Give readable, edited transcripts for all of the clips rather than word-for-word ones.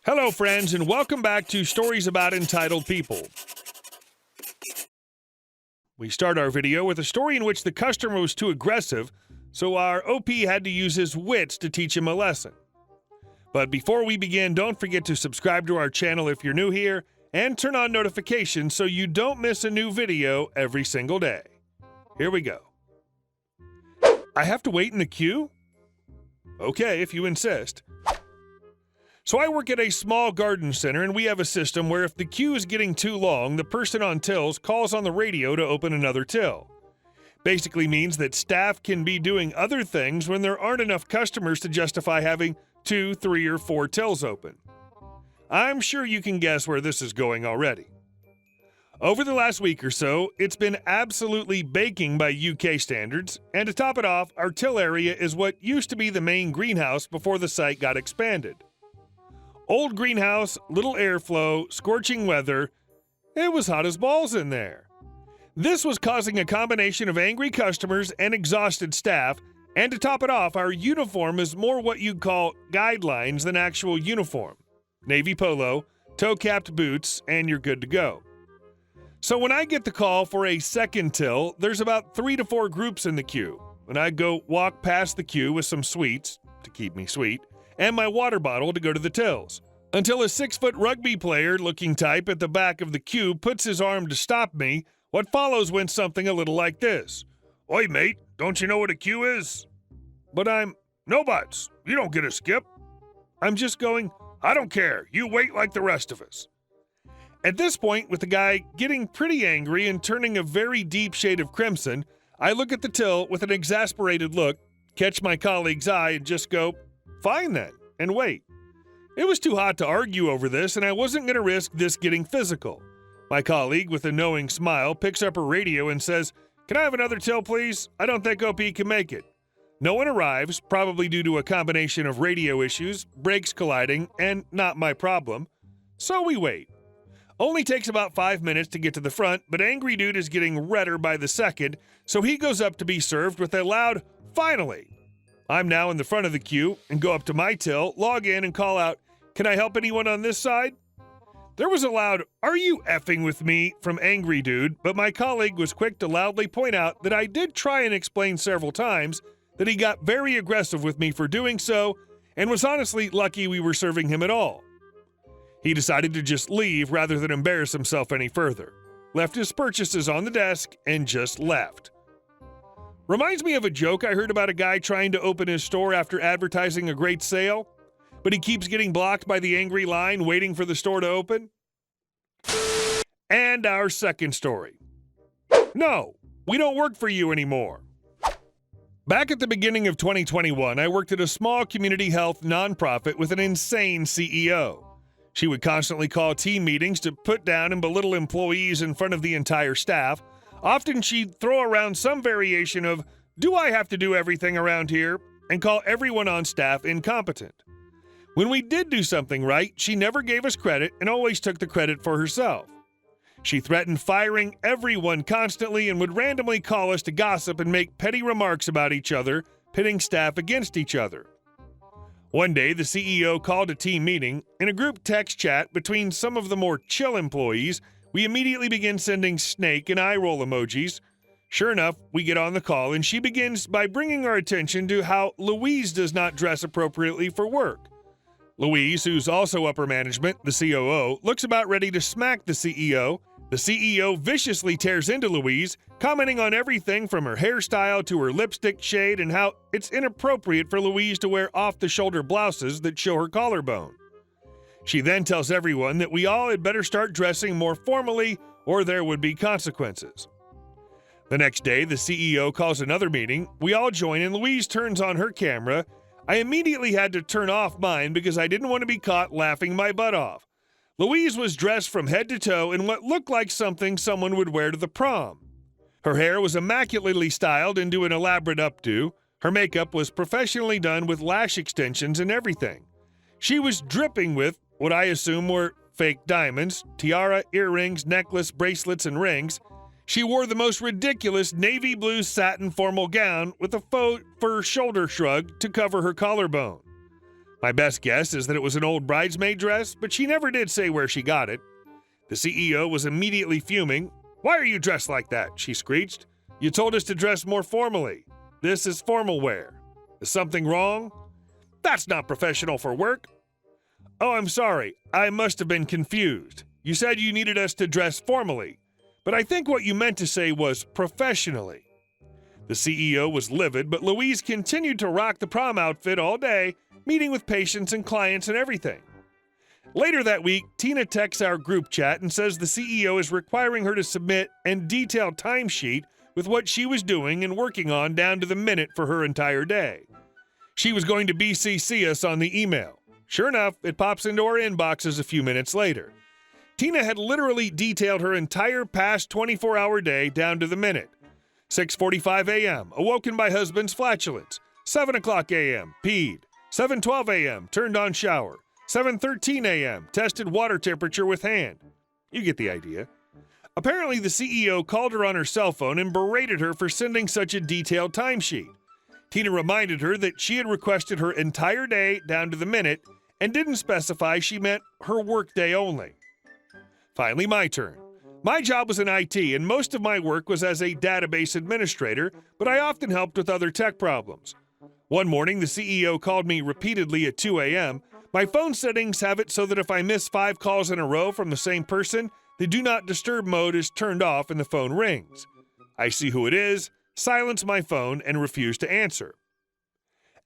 Hello, friends, and welcome back to Stories About Entitled People. We start our video with a story in which the customer was too aggressive, so our OP had to use his wits to teach him a lesson. But before we begin, don't forget to subscribe to our channel if you're new here, and turn on notifications so you don't miss a new video every single day. Here we go. I have to wait in the queue? Okay, if you insist. So I work at a small garden center, and we have a system where if the queue is getting too long, the person on tills calls on the radio to open another till. Basically means that staff can be doing other things when there aren't enough customers to justify having 2, 3, or 4 tills open. I'm sure you can guess where this is going already. Over the last week or so, it's been absolutely baking by UK standards, and to top it off, our till area is what used to be the main greenhouse before the site got expanded. Old greenhouse, little airflow, scorching weather. It was hot as balls in there. This was causing a combination of angry customers and exhausted staff, and to top it off, our uniform is more what you'd call guidelines than actual uniform. Navy polo, toe-capped boots, and you're good to go. So when I get the call for a second till, there's about 3 to 4 groups in the queue, and I go walk past the queue with some sweets, to keep me sweet, and my water bottle to go to the tills, until a 6-foot rugby player looking type at the back of the queue puts his arm to stop me. What follows went something a little like this. "Oi, mate, don't you know what a queue is?" But "No buts, you don't get a skip." I'm just going, "I don't care, you wait like the rest of us." At this point, with the guy getting pretty angry and turning a very deep shade of crimson, I look at the till with an exasperated look, catch my colleague's eye, and just go, "Fine then," and wait. It was too hot to argue over this, and I wasn't going to risk this getting physical. My colleague, with a knowing smile, picks up her radio and says, "Can I have another till, please? I don't think OP can make it." No one arrives, probably due to a combination of radio issues, brakes colliding, and not my problem. So we wait. Only takes about 5 minutes to get to the front, but Angry Dude is getting redder by the second, so he goes up to be served with a loud, "Finally!" I'm now in the front of the queue and go up to my till, log in, and call out, "Can I help anyone on this side?" There was a loud, "Are you effing with me?" from Angry Dude, but my colleague was quick to loudly point out that I did try and explain several times that he got very aggressive with me for doing so, and was honestly lucky we were serving him at all. He decided to just leave rather than embarrass himself any further, left his purchases on the desk, and just left. Reminds me of a joke I heard about a guy trying to open his store after advertising a great sale, but he keeps getting blocked by the angry line waiting for the store to open. And our second story. No, we don't work for you anymore. Back at the beginning of 2021, I worked at a small community health nonprofit with an insane CEO. She would constantly call team meetings to put down and belittle employees in front of the entire staff. Often she'd throw around some variation of, "Do I have to do everything around here?" and call everyone on staff incompetent. When we did do something right, she never gave us credit and always took the credit for herself. She threatened firing everyone constantly and would randomly call us to gossip and make petty remarks about each other, pitting staff against each other. One day, the CEO called a team meeting. In a group text chat between some of the more chill employees, we immediately begin sending snake and eye roll emojis. Sure enough, we get on the call, and she begins by bringing our attention to how Louise does not dress appropriately for work. Louise, who's also upper management, the COO, looks about ready to smack the CEO. The CEO viciously tears into Louise, commenting on everything from her hairstyle to her lipstick shade and how it's inappropriate for Louise to wear off-the-shoulder blouses that show her collarbone. She then tells everyone that we all had better start dressing more formally or there would be consequences. The next day, the CEO calls another meeting. We all join and Louise turns on her camera. I immediately had to turn off mine because I didn't want to be caught laughing my butt off. Louise was dressed from head to toe in what looked like something someone would wear to the prom. Her hair was immaculately styled into an elaborate updo. Her makeup was professionally done with lash extensions and everything. She was dripping with what I assume were fake diamonds, tiara, earrings, necklace, bracelets, and rings. She wore the most ridiculous navy blue satin formal gown with a faux fur shoulder shrug to cover her collarbone. My best guess is that it was an old bridesmaid dress, but she never did say where she got it. The CEO was immediately fuming. "Why are you dressed like that?" she screeched. "You told us to dress more formally. This is formal wear. Is something wrong? That's not professional for work." "Oh, I'm sorry. I must have been confused. You said you needed us to dress formally, but I think what you meant to say was professionally." The CEO was livid, but Louise continued to rock the prom outfit all day, meeting with patients and clients and everything. Later that week, Tina texts our group chat and says the CEO is requiring her to submit a detailed timesheet with what she was doing and working on down to the minute for her entire day. She was going to BCC us on the email. Sure enough, it pops into our inboxes a few minutes later. Tina had literally detailed her entire past 24-hour day down to the minute. 6:45 a.m., awoken by husband's flatulence. 7 o'clock a.m., peed. 7:12 a.m., turned on shower. 7:13 a.m., tested water temperature with hand. You get the idea. Apparently, the CEO called her on her cell phone and berated her for sending such a detailed timesheet. Tina reminded her that she had requested her entire day down to the minute and didn't specify she meant her workday only. Finally, my turn. My job was in IT, and most of my work was as a database administrator, but I often helped with other tech problems. One morning, the CEO called me repeatedly at 2 a.m. My phone settings have it so that if I miss 5 calls in a row from the same person, the Do Not Disturb mode is turned off and the phone rings. I see who it is, silence my phone, and refuse to answer.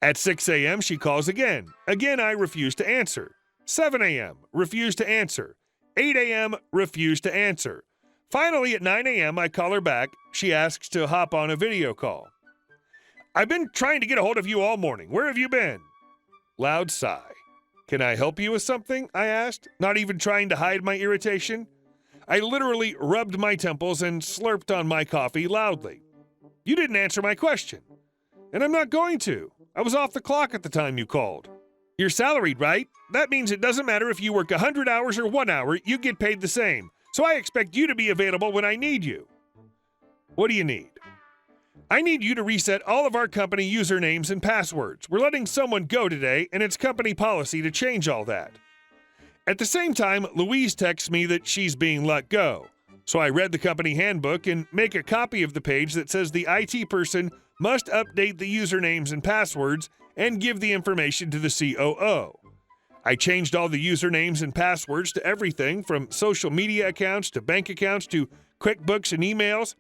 At 6 a.m., she calls again. Again, I refuse to answer. 7 a.m., refuse to answer. 8 a.m., refuse to answer. Finally, at 9 a.m., I call her back. She asks to hop on a video call. "I've been trying to get a hold of you all morning. Where have you been?" Loud sigh. "Can I help you with something?" I asked, not even trying to hide my irritation. I literally rubbed my temples and slurped on my coffee loudly. "You didn't answer my question." "And I'm not going to. I was off the clock at the time you called." "You're salaried, right? That means it doesn't matter if you work 100 hours or 1 hour, you get paid the same. So I expect you to be available when I need you." "What do you need?" "I need you to reset all of our company usernames and passwords. We're letting someone go today, and it's company policy to change all that." At the same time, Louise texts me that she's being let go. So I read the company handbook and make a copy of the page that says the IT person must update the usernames and passwords and give the information to the COO. I changed all the usernames and passwords to everything from social media accounts to bank accounts to QuickBooks and emails.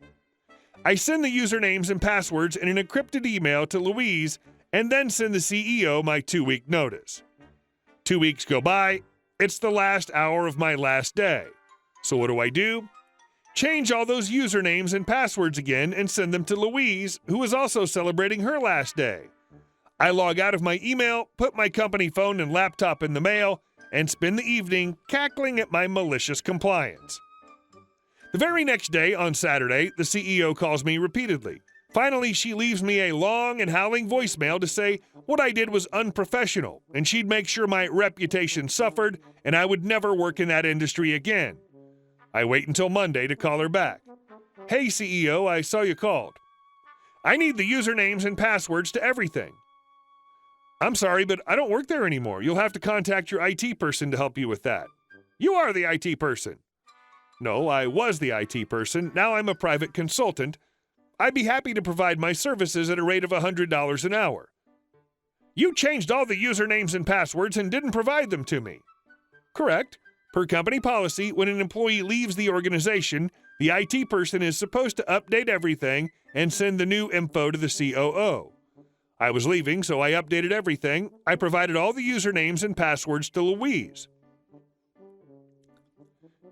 I send the usernames and passwords in an encrypted email to Louise and then send the CEO my 2-week notice. 2 weeks go by. It's the last hour of my last day. So what do? Change all those usernames and passwords again and send them to Louise, who is also celebrating her last day. I log out of my email, put my company phone and laptop in the mail, and spend the evening cackling at my malicious compliance. The very next day, on Saturday, the CEO calls me repeatedly. Finally, she leaves me a long and howling voicemail to say what I did was unprofessional, and she'd make sure my reputation suffered and I would never work in that industry again. I wait until Monday to call her back. "Hey, CEO, I saw you called. I need the usernames and passwords to everything." "I'm sorry, but I don't work there anymore. You'll have to contact your IT person to help you with that." "You are the IT person." "No, I was the IT person. Now I'm a private consultant. I'd be happy to provide my services at a rate of $100 an hour." "You changed all the usernames and passwords and didn't provide them to me." "Correct. Per company policy, when an employee leaves the organization, the IT person is supposed to update everything and send the new info to the COO. I was leaving, so I updated everything. I provided all the usernames and passwords to Louise."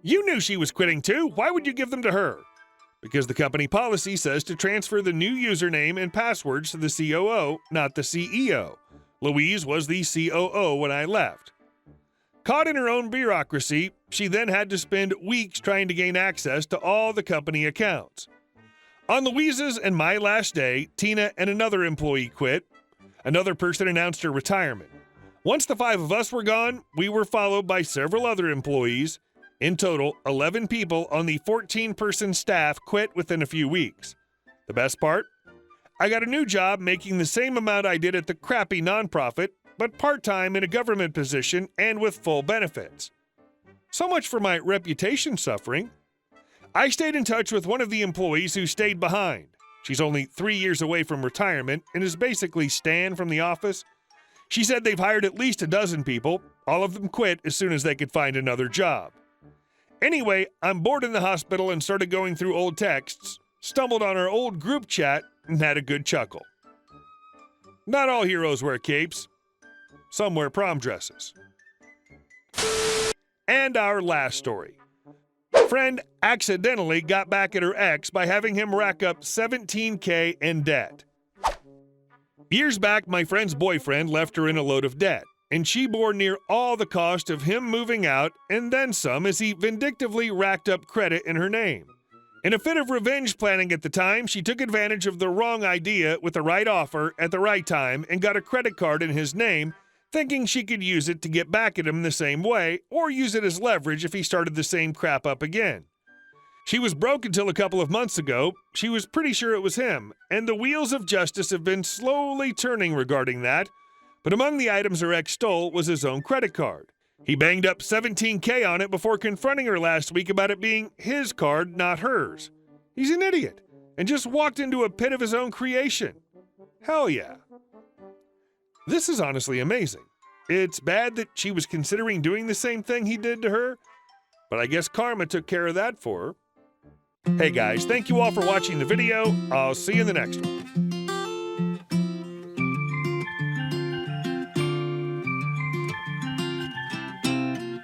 "You knew she was quitting too. Why would you give them to her?" "Because the company policy says to transfer the new username and passwords to the COO, not the CEO. Louise was the COO when I left." Caught in her own bureaucracy, she then had to spend weeks trying to gain access to all the company accounts. On Louise's and my last day, Tina and another employee quit. Another person announced her retirement. Once the 5 of us were gone, we were followed by several other employees. In total, 11 people on the 14-person staff quit within a few weeks. The best part? I got a new job making the same amount I did at the crappy nonprofit, but part-time in a government position and with full benefits. So much for my reputation suffering. I stayed in touch with one of the employees who stayed behind. She's only 3 years away from retirement and is basically Stan from the office. She said they've hired at least a dozen people. All of them quit as soon as they could find another job. Anyway, I'm bored in the hospital and started going through old texts, stumbled on our old group chat, and had a good chuckle. Not all heroes wear capes. Some wear prom dresses. And our last story. Friend accidentally got back at her ex by having him rack up $17,000 in debt. Years back, my friend's boyfriend left her in a load of debt, and she bore near all the cost of him moving out and then some as he vindictively racked up credit in her name. In a fit of revenge planning at the time, she took advantage of the wrong idea with the right offer at the right time and got a credit card in his name, thinking she could use it to get back at him the same way or use it as leverage if he started the same crap up again. She was broke until a couple of months ago. She was pretty sure it was him, and the wheels of justice have been slowly turning regarding that. But among the items her ex stole was his own credit card. He banged up $17,000 on it before confronting her last week about it being his card, not hers. He's an idiot and just walked into a pit of his own creation. Hell yeah. This is honestly amazing. It's bad that she was considering doing the same thing he did to her, but I guess karma took care of that for her. Hey guys, thank you all for watching the video. I'll see you in the next one.